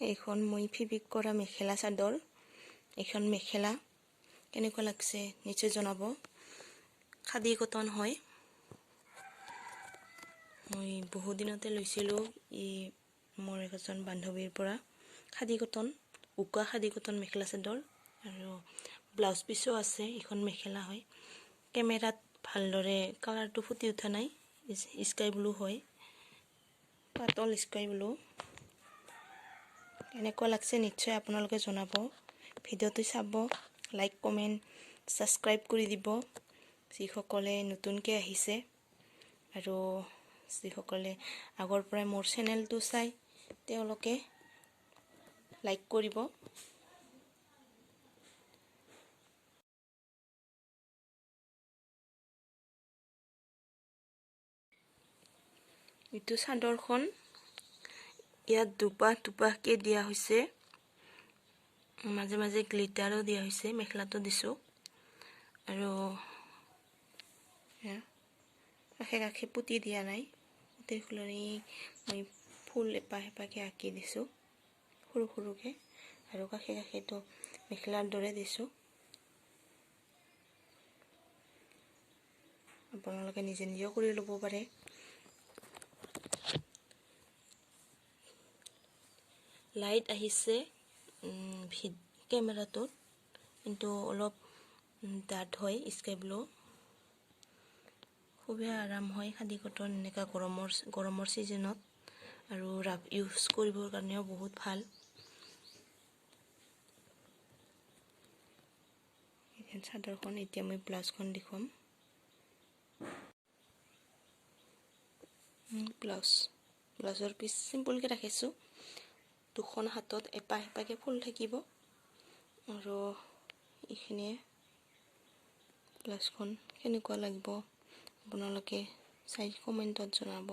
এইখন মই ফেব্ৰিক কৰা মেখেলা চাদৰ। এইখন মেখেলা কেনেকুৱা লাগছে নিশ্চয় জনাব। খাদী কটন হয়। মই বহু দিনতে লৈছিলোঁ মোৰ এজন বান্ধৱীৰ পৰা। খাদী কটন, উকা খাদী কটন মেখেলা চাদৰ আৰু ব্লাউজ পিচো আছে। এইখন মেখেলা হয়। কেমেৰাত ভালদৰে কালাৰটো ফুটি উঠা নাই। স্কাই ব্লু হয়, পাতল স্কাই ব্লু। কেনেকুৱা লাগছে নিশ্চয় আপোনালোকে জনাব। ভিডিঅ'টো চাব, লাইক কমেণ্ট ছাবস্ক্ৰাইব কৰি দিব যিসকলে নতুনকৈ আহিছে, আৰু যিসকলে আগৰ পৰাই মোৰ চেনেলটো চাই তেওঁলোকে লাইক কৰিব। এইটো চাদৰখন ইয়াত দুপাহকৈ দিয়া হৈছে, মাজে মাজে গ্লিটাৰো দিয়া হৈছে। মেখেলাটো দিছোঁ আৰু কাষে কাষে পুতি দিয়া নাই। পুতিৰ ফুলনি মই ফুল এপাহকৈ আঁকি দিছোঁ সৰু সৰুকৈ, আৰু কাষে কাষেতো মেখেলাৰ দৰে দিছোঁ। আপোনালোকে নিজে নিজেও কৰি ল'ব পাৰে। লাইট আহিছে কেমেৰাটোত, কিন্তু অলপ ডাঠ হয় স্কাই ব্লু। খুবেই আৰাম হয় খাদী কটন এনেকুৱা গৰমৰ ছিজনত, আৰু ৰাফ ইউজ কৰিবৰ কাৰণেও বহুত ভাল। এইখন চাদৰখন এতিয়া মই ব্লাউজখন দেখুৱাম। ব্লাউজৰ পিচ চিম্পলকৈ ৰাখিছোঁ। দুখন হাতত এপাহকৈ ফুল থাকিব, আৰু এইখিনিয়ে ব্লাউজখন কেনেকুৱা লাগিব আপোনালোকে চাই কমেণ্টত জনাব।